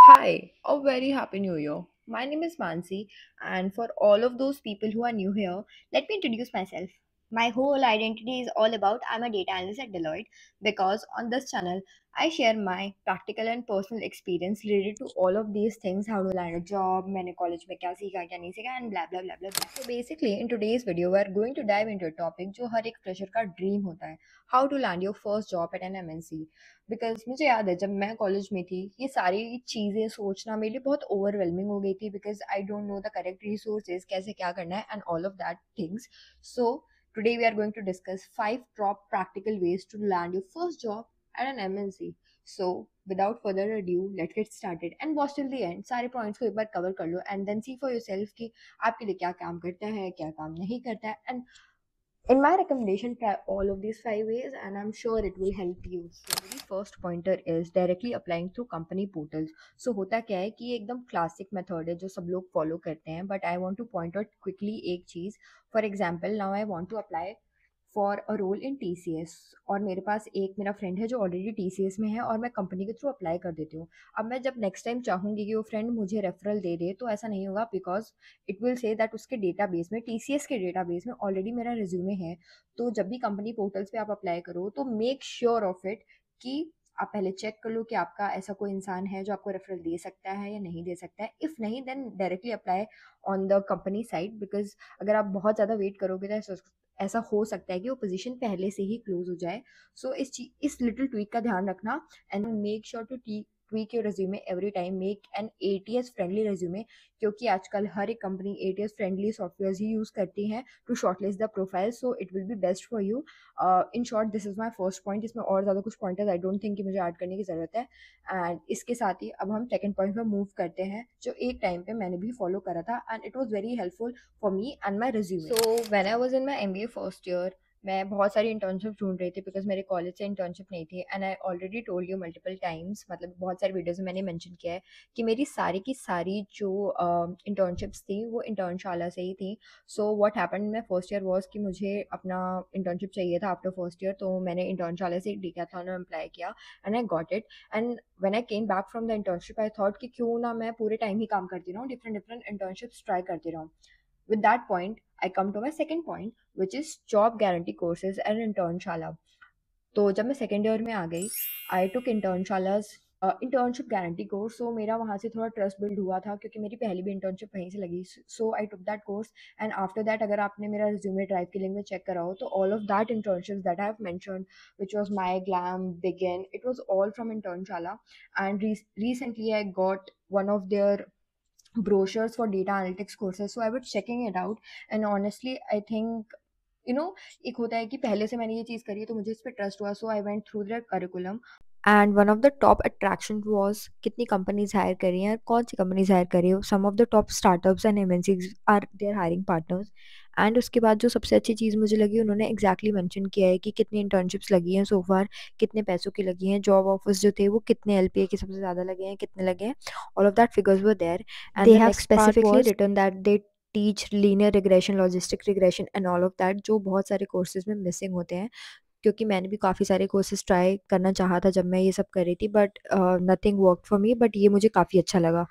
Hi, a very happy new year. My name is Mansi, and for all of those people who are new here, let me introduce myself. My whole identity is all about I'm a data analyst at Deloitte because on this channel I share my practical and personal experience related to all of these things, how to land a job, मैंने college में क्या सीखा क्या नहीं सीखा and blah blah blah blah blah. So basically in today's video we are going to dive into a topic जो हर एक fresher का dream होता है, how to land your first job at an MNC. Because मुझे याद है जब मैं कॉलेज में थी ये सारी चीज़ें सोचना मेरे लिए बहुत ओवरवेलमिंग हो गई थी because I don't know the correct resources कैसे क्या करना है and all of that things. So today we are going to discuss 5 top practical ways to land your first job at an MNC. So without further ado let's get started and watch till the end. सारे points को एक बार cover कर लो and then see for yourself कि आपके लिए क्या काम करता है क्या काम नहीं करता है. And in my recommendation, try all of these 5 ways, and I'm sure it will help you. So, very first pointer is directly applying through company portals. So, होता क्या है कि ये एकदम classic method है जो सब लोग follow करते हैं. But I want to point out quickly एक चीज़. For example, now I want to apply for a role in TCS और मेरे पास एक मेरा फ्रेंड है जो ऑलरेडी TCS में है और मैं कंपनी के थ्रू अप्लाई कर देती हूँ. अब मैं जब नेक्स्ट टाइम चाहूँगी कि वो फ्रेंड मुझे रेफरल दे दे तो ऐसा नहीं होगा because it will say that उसके डेटाबेस में TCS के डेटाबेस में ऑलरेडी मेरा रिज्यूमे है. तो जब भी कंपनी पोर्टल्स पे आप अप्लाई करो तो मेक श्योर ऑफ इट कि आप पहले चेक कर लो कि आपका ऐसा कोई इंसान है जो आपको रेफरल दे सकता है या नहीं दे सकता है. इफ़ नहीं then directly apply on the company site because अगर आप बहुत ज़्यादा वेट करोगे तो ऐसा हो सकता है कि वो पोजीशन पहले से ही क्लोज हो जाए. सो इस लिटिल ट्वीक का ध्यान रखना and make sure to tweak your resume every time. Make an ATS friendly resume क्योंकि आजकल हर एक कंपनी ATS friendly सॉफ्टवेयर ही यूज करती हैं to shortlist the profile. So it will be best for you. In short this is my first point. इसमें और ज़्यादा कुछ पॉइंटर्स आई डोंट थिंक कि मुझे ऐड करने की ज़रूरत है. एंड इसके साथ ही अब हम सेकंड पॉइंट पर मूव करते हैं जो एक टाइम पे मैंने भी फॉलो करा था and it was very helpful for me and my resume. So when I was in my MBA first year मैं बहुत सारी इंटर्नशिप ढूंढ रही थी बिकॉज मेरे कॉलेज से इंटर्नशिप नहीं थी. And I already told you multiple times, मतलब बहुत सारी वीडियोज में मैंने मेंशन किया है कि मेरी सारी की सारी जो इंटर्नशिप्स थी वो इंटर्नशाला से ही थी. सो व्हाट हैपेंड मैं फर्स्ट ईयर वॉज कि मुझे अपना इंटर्नशिप चाहिए था आफ्टर फर्स्ट ईयर. तो मैंने इंटर्नशाला से डिकैथलॉन में अप्लाई किया and I got it. And when I came back from the internship I thought कि क्यों ना मैं पूरे टाइम ही काम करती रहूँ, डिफरेंट डिफरेंट इंटर्नशिप्स ट्राई करती रहूँ. With that point, I come to my second point, which is job guarantee courses and internshala. तो जब मैं सेकेंड ईयर में आ गई आई टुक इंटर्नशालाज इंटर्नशिप गारंटी कोर्स. सो मेरा वहाँ से थोड़ा ट्रस्ट बिल्ड हुआ था क्योंकि मेरी पहली भी इंटर्नशिप वहीं से लगी. So I took that course and after that अगर आपने मेरा रिज्यूमे ड्राइव के लिंक में चेक करा हो तो all of that internships that I have mentioned which was my glam begin it was all from Internshala. And recently I got one of their brochures for data analytics courses, so I was checking it out and honestly I think you know एक होता है कि पहले से मैंने ये चीज़ करी है तो मुझे इस पे ट्रस्ट हुआ. So I went through their curriculum and one of the top attraction was कितनी कंपनीज हायर कर रही हैं, कौन सी कंपनीज हायर कर रही है. Some of the top startups and MNCs are their hiring partners. एंड उसके बाद जो सबसे अच्छी चीज़ मुझे लगी उन्होंने एग्जैक्टली मेंशन किया है कि कितनी इंटर्नशिप्स लगी हैं सो फार, कितने पैसों की लगी हैं, जॉब ऑफर्स जो थे वो कितने LPA के सबसे ज़्यादा लगे हैं, कितने लगे हैं. All of that figures were there. And they the have next part specifically was written that they teach linear regression, logistic regression and all of that जो बहुत सारे कोर्सेज में मिसिंग होते हैं. क्योंकि मैंने भी काफ़ी सारे कोर्सेज ट्राई करना चाहा था जब मैं ये सब कर रही थी but nothing work for me. But ये मुझे काफ़ी अच्छा लगा.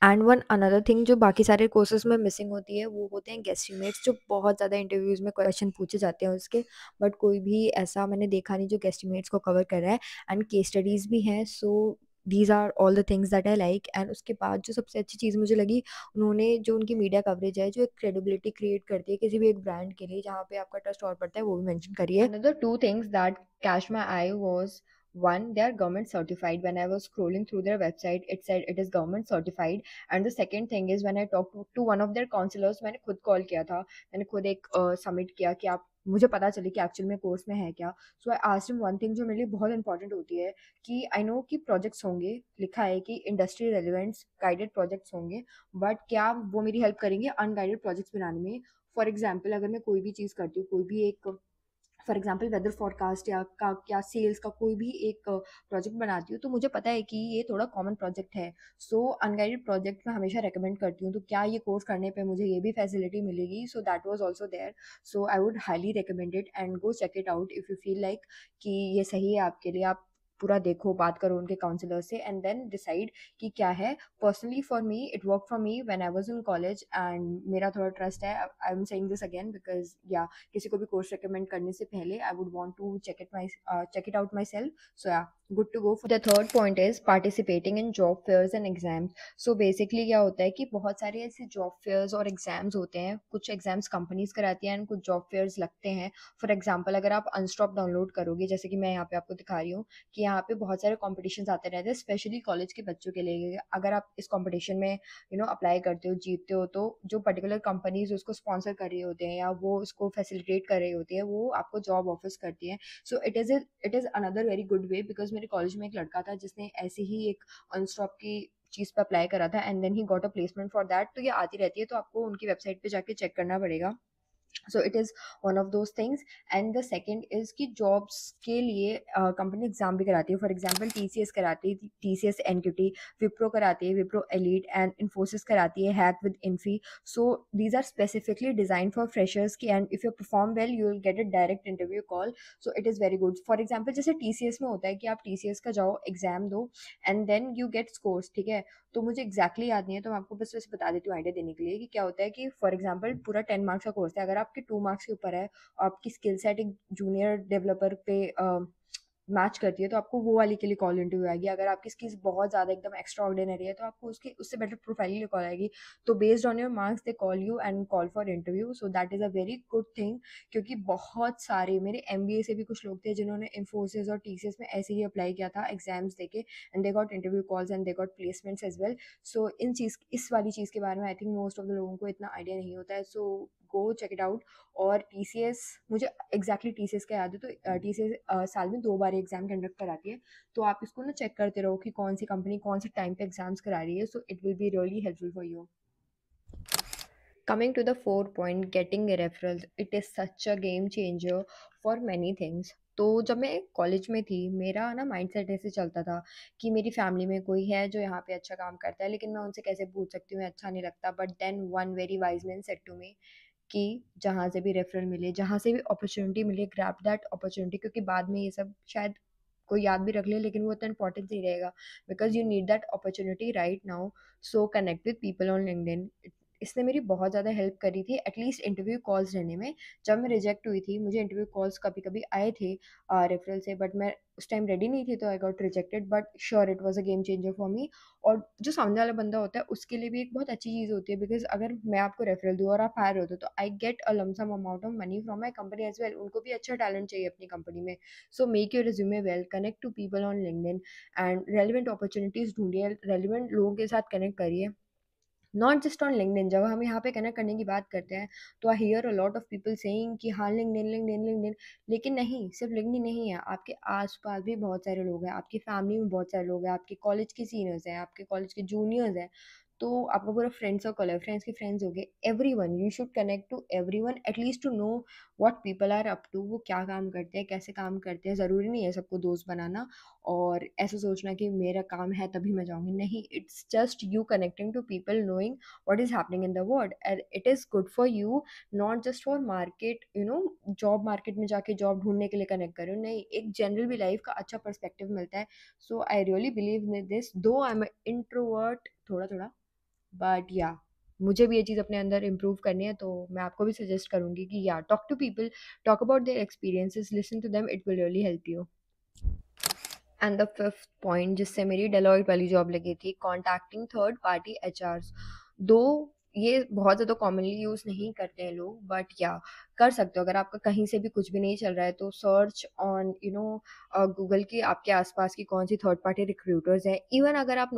एंड वन अनदर थिंग जो बाकी सारे कोर्सेज में मिसिंग होती है वो होते हैं गेस्टिमेट्स, जो बहुत ज़्यादा इंटरव्यूज़ में क्वेश्चन पूछे जाते हैं उसके. बट कोई भी ऐसा मैंने देखा नहीं जो गेस्टिमेट्स को कवर कर रहा है. एंड केस स्टडीज़ भी हैं. So these are all the things that I like. And उसके बाद जो सबसे अच्छी चीज़ मुझे लगी उन्होंने जो उनकी मीडिया कवरेज है जो एक क्रेडिबिलिटी क्रिएट करती है किसी भी एक ब्रांड के लिए जहाँ पे आपका ट्रस्ट और पड़ता है वो भी मेंशन करिए. Another two things that catch my I was one, they are government certified. When I was scrolling through their website it said it is government certified. And the second thing is when I talked to one of their counselors, मैंने खुद call किया था, मैंने खुद एक submit किया कि आप मुझे पता चले कि एक्चुअल में कोर्स में है क्या. So I asked him one thing जो मेरे लिए बहुत इंपॉर्टेंट होती है कि आई नो कि प्रोजेक्ट्स होंगे, लिखा है कि इंडस्ट्री रेलिवेंट्स गाइडेड प्रोजेक्ट्स होंगे, बट क्या वो मेरी हेल्प करेंगे अनगाइडेड प्रोजेक्ट्स बनाने में. फॉर एग्जाम्पल अगर मैं कोई भी चीज़ करती हूँ, कोई भी एक फॉर एग्जाम्पल वेदर फॉरकास्ट या सेल्स का कोई भी एक प्रोजेक्ट बनाती हूँ तो मुझे पता है कि ये थोड़ा कॉमन प्रोजेक्ट है. सो अनगाइडेड प्रोजेक्ट मैं हमेशा रेकमेंड करती हूँ तो क्या ये कोर्स करने पे मुझे ये भी फैसिलिटी मिलेगी. So that was also there. So I would highly recommend it and go check it out if you feel like कि ये सही है आपके लिए. आप पूरा देखो, बात करो उनके काउंसलर से एंड देन डिसाइड कि क्या है। Personally for me it work for me when I was in college and मेरा थोड़ा ट्रस्ट है। I am saying this again because या किसी को भी कोर्स रिकमेंड करने से पहले I would want to check it out myself. So yeah, good to go. The third point is participating in job fairs and exams. So basically क्या होता है कि बहुत सारे ऐसे जॉब फेयर्स और एग्जाम्स होते हैं। कुछ एग्जाम्स कंपनीज कराती हैं एंड कुछ जॉब फेयर्स लगते हैं। फॉर एग्जाम्पल अगर आप अनस्टॉप डाउनलोड करोगे, जैसे कि मैं यहाँ पे आपको दिखा रही हूँ कि यहाँ पे बहुत सारे कॉम्पिटिशन आते रहते हैं स्पेशली कॉलेज के बच्चों के लिए। अगर आप इस कॉम्पिटिशन में अप्लाई करते हो, जीतते हो, तो जो पर्टिकुलर कंपनीज उसको स्पॉन्सर कर रहे होते हैं या वो उसको फैसिलिटेट कर रहे होते हैं, वो आपको जॉब ऑफर्स करती हैं। सो it is another very good way because मेरे कॉलेज में एक लड़का था जिसने ऐसे ही एक अनस्टॉप की चीज़ पे अप्लाई करा था and then he got a placement for that. तो ये आती रहती है, तो आपको उनकी वेबसाइट पे जाके चेक करना पड़ेगा। सो it is one of those things. And the second is कि जॉब्स के लिए कंपनी एग्जाम भी कराती है। फॉर एग्जाम्पल TCS कराती है, TCS NQT, विप्रो कराती है, विप्रो एलीट, एंड इन्फोसिस कराती है hack with Infy. So these are specifically design for freshers की and if you perform well you will get a direct interview call. So it is very good. For example जैसे TCS में होता है कि आप TCS का जाओ, एग्जाम दो and then you get scores, ठीक है। तो मुझे एग्जैक्टली याद नहीं है, तो मैं आपको बस वैसे बता देती हूँ आइडिया देने के लिए कि क्या होता है कि फॉर एग्जांपल पूरा 10 मार्क्स का कोर्स है। अगर आपके 2 मार्क्स के ऊपर है और आपकी स्किल सेट एक जूनियर डेवलपर पे मैच करती है, तो आपको वो वाली के लिए कॉल इंटरव्यू आएगी। अगर आपकी स्किल्स बहुत ज़्यादा एकदम एक्स्ट्रा ऑर्डिनरी है, तो आपको उसके उससे बेटर प्रोफाइल के लिए कॉल आएगी। तो based on your marks they call you and call for interview. So that is a very good thing. क्योंकि बहुत सारे मेरे MBA से भी कुछ लोग थे जिन्होंने इन्फोसिस और TCS में ऐसे ही अप्लाई किया था एग्जाम्स देके and they got interview calls and they got placements as well. So इस वाली चीज़ के बारे में I think most of the लोगों को इतना आइडिया नहीं होता है। So go check it out. और TCS, मुझे एग्जैक्टली TCS का याद है, तो TCS साल में 2 बार एग्जाम कंडक्ट कराती है। तो आप इसको ना चेक करते रहो कि कौन सी कंपनी कौन से टाइम पे एग्जाम्स करा रही है। सो it will be really helpful for you. Coming to the fourth point, getting referrals, it is such a game changer for many things. तो जब मैं कॉलेज में थी, मेरा ना माइंडसेट ऐसे चलता था कि मेरी फैमिली में कोई है जो यहाँ पे अच्छा काम करता है, लेकिन मैं उनसे कैसे पूछ सकती हूँ, अच्छा नहीं लगता। But then one very wise man said to me कि जहाँ से भी रेफरल मिले, जहाँ से भी अपॉर्चुनिटी मिले, ग्रैब दैट अपॉर्चुनिटी। क्योंकि बाद में ये सब शायद कोई याद भी रख ले, लेकिन वो इतना इंपॉर्टेंट नहीं रहेगा because you need that opportunity right now. So connect with people on LinkedIn. इसने मेरी बहुत ज़्यादा हेल्प करी थी एटलीस्ट इंटरव्यू कॉल्स लेने में। जब मैं रिजेक्ट हुई थी, मुझे इंटरव्यू कॉल्स कभी कभी आए थे रेफरल से, बट मैं उस टाइम रेडी नहीं थी, तो I got rejected. But sure it was a game changer for me. और जो सामने वाला बंदा होता है उसके लिए भी एक बहुत अच्छी चीज़ होती है बिकॉज अगर मैं आपको रेफरल दूँ और आप हायर होते हो, तो I get a lump sum amount of money from my company as well. उनको भी अच्छा टैलेंट चाहिए अपनी कंपनी में। So make your resume well, connect to people on LinkedIn and relevant opportunities ढूंढिए, रेलिवेंट लोगों के साथ कनेक्ट करिए। Not just on LinkedIn. जब हम यहाँ पे कनेक्ट करने की बात करते हैं, तो I hear a lot of people saying कि हाँ लिंक्डइन लिंक्डइन लिंक्डइन। लेकिन नहीं, सिर्फ लिंक्डइन नहीं है, आपके आसपास भी बहुत सारे लोग हैं, आपकी फैमिली में बहुत सारे लोग हैं, आपके कॉलेज के सीनियर्स हैं, आपके कॉलेज के जूनियर्स हैं। तो आपका पूरा फ्रेंड सर्कल है, फ्रेंड्स के फ्रेंड्स हो गए, everyone. You should connect to everyone at least to know what people are up to, वो क्या काम करते हैं, कैसे काम करते हैं। ज़रूरी नहीं है सबको दोस्त बनाना और ऐसा सोचना कि मेरा काम है तभी मैं जाऊँगी। नहीं, it's just you connecting to people, knowing what is happening in the world, and it is good for you, not just for market, job market में जाके जॉब ढूंढने के लिए कनेक्ट करो। नहीं, एक जनरल भी लाइफ का अच्छा पर्सपेक्टिव मिलता है। So I really believe in this, though I M introvert थोड़ा थोड़ा, बट या मुझे भी ये चीज़ अपने अंदर इम्प्रूव करनी है। तो मैं आपको भी सजेस्ट करूंगी कि yeah talk to people, talk about their experiences, listen to them, it will really help you. And the fifth point जिससे मेरी डेलॉयट वाली जॉब लगी थी, कॉन्टैक्टिंग थर्ड पार्टी HRs। दो, ये बहुत ज़्यादा कॉमनली यूज़ नहीं करते हैं लोग, बट या कर सकते हो। अगर आपका कहीं से भी कुछ भी नहीं चल रहा है, तो सर्च ऑन गूगल की आपके आसपास की कौन सी थर्ड पार्टी रिक्रूटर्स हैं। इवन अगर आप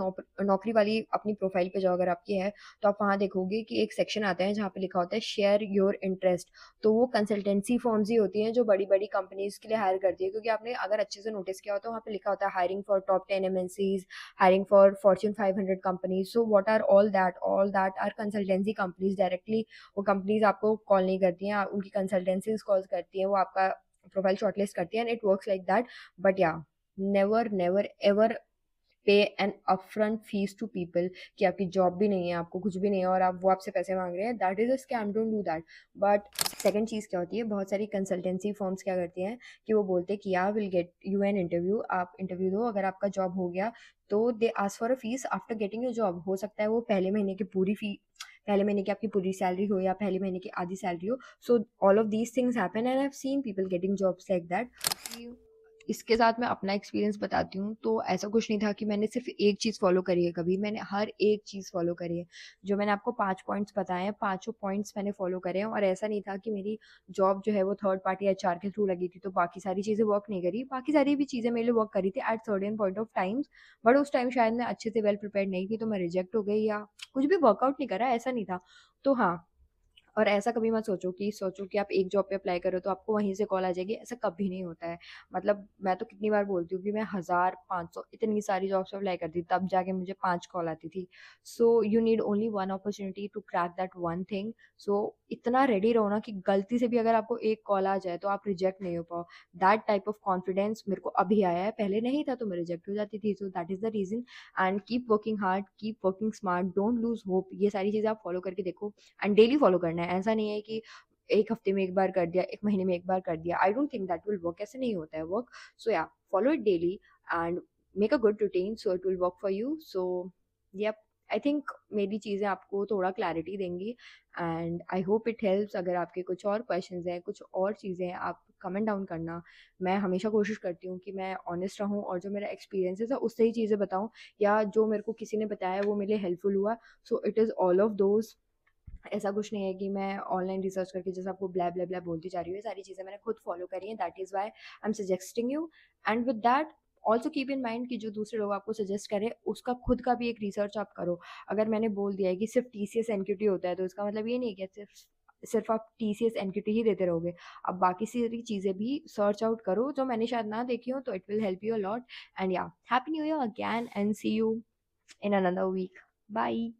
नौकरी वाली अपनी प्रोफाइल पे जाओ, अगर आपकी है, तो आप वहाँ देखोगे कि एक सेक्शन आता है जहाँ पे लिखा होता है शेयर योर इंटरेस्ट। तो वो कंसल्टेंसी फर्म्स ही होती हैं जो बड़ी बड़ी कंपनीज के लिए हायर करती है। क्योंकि आपने अगर अच्छे से नोटिस किया हो, तो वहाँ पे लिखा होता है hiring for top 10 MNCs, hiring for Fortune 500 companies. So what are all that are consultancy companies. Directly वो कंपनीज आपको कॉल नहीं करती हैं, उनकी कंसल्टेंसीज कॉल्स करती हैं, वो आपका प्रोफाइल शॉर्टलिस्ट करती है and it works like that. But yeah, never never ever pay an upfront fees to people कि आपकी जॉब भी नहीं है, आपको कुछ भी नहीं है और आप वो आपसे पैसे मांग रहे हैं, that is a scam, don't do that. But second चीज़ क्या होती है, बहुत सारी कंसल्टेंसी फर्म्स क्या करती हैं कि वो बोलते हैं कि या will get you an interview, आप इंटरव्यू दो, अगर आपका जॉब हो गया तो they ask for a fees after getting your job. हो सकता है वो पहले महीने की पूरी फी, पहले महीने की आपकी पूरी सैलरी हो या पहले महीने की आधी सैलरी हो। So all of these things happen and I have seen people getting jobs like that. इसके साथ मैं अपना एक्सपीरियंस बताती हूँ, तो ऐसा कुछ नहीं था कि मैंने सिर्फ एक चीज़ फॉलो करी है, कभी मैंने हर एक चीज़ फॉलो करी है। जो मैंने आपको 5 पॉइंट्स बताए हैं, पाँचों पॉइंट्स मैंने फॉलो करे हैं। और ऐसा नहीं था कि मेरी जॉब जो है वो थर्ड पार्टी एचआर के थ्रू लगी थी तो बाकी सारी चीज़ें वर्क नहीं करी, बाकी सारी भी चीज़ें मेरे लिए वर्क करी थी at certain point of times. But उस टाइम शायद मैं अच्छे से वेल प्रिपेयर्ड नहीं थी तो मैं रिजेक्ट हो गई या कुछ भी वर्कआउट नहीं करा, ऐसा नहीं था। तो हाँ, और ऐसा कभी मत सोचो कि आप एक जॉब पे अप्लाई करो तो आपको वहीं से कॉल आ जाएगी, ऐसा कभी नहीं होता है। मतलब मैं तो कितनी बार बोलती हूँ कि मैं 1000 500 इतनी सारी जॉब्स पे अप्लाई करती थी तब जाके मुझे 5 कॉल आती थी। So you need only one opportunity to crack that one thing. So इतना रेडी रहो ना कि गलती से भी अगर आपको एक कॉल आ जाए तो आप रिजेक्ट नहीं हो पाओ। दैट टाइप ऑफ कॉन्फिडेंस मेरे को अभी आया है, पहले नहीं था तो मैं रिजेक्ट हो जाती थी। So that is the reason. And keep working hard, keep working smart, don't lose hope. ये सारी चीज़ें आप फॉलो करके देखो एंड डेली फॉलो करना है। ऐसा नहीं है कि एक हफ्ते में एक बार कर दिया, एक महीने में एक बार कर दिया। I don't think that will work, ऐसे नहीं होता है work. So yeah, follow it daily and make a good routine so it will work for you. So yep, I think मेरी चीज़ें आपको थोड़ा क्लैरिटी देंगी and I hope it helps. अगर आपके कुछ और क्वेश्चंस हैं, कुछ और चीज़ें हैं, आप कमेंट डाउन करना। मैं हमेशा कोशिश करती हूँ कि मैं ऑनेस्ट रहूँ और जो मेरा एक्सपीरियंसेस है उससे ही चीज़ें बताऊँ, या जो मेरे को किसी ने बताया वो मेरे लिए हेल्पफुल हुआ। सो it is all of those. ऐसा कुछ नहीं है कि मैं ऑनलाइन रिसर्च करके जैसे आपको ब्लै ब्लै ब्लै बोलती जा रही हूँ, ये सारी चीज़ें मैंने खुद फॉलो करी हैं, that is why I am suggesting you. And with that also keep in mind कि जो दूसरे लोग आपको सजेस्ट करें उसका खुद का भी एक रिसर्च आप करो। अगर मैंने बोल दिया है कि सिर्फ टीसीएस एनक्यूटी होता है तो इसका मतलब ये नहीं है कि सिर्फ आप टीसीएस एनक्यूटी ही देते रहोगे। अब बाकी सारी चीज़ें भी सर्च आउट करो जो मैंने शायद ना देखी हो, तो it will help you a lot. And yeah, happy new year again and see you in another week. Bye.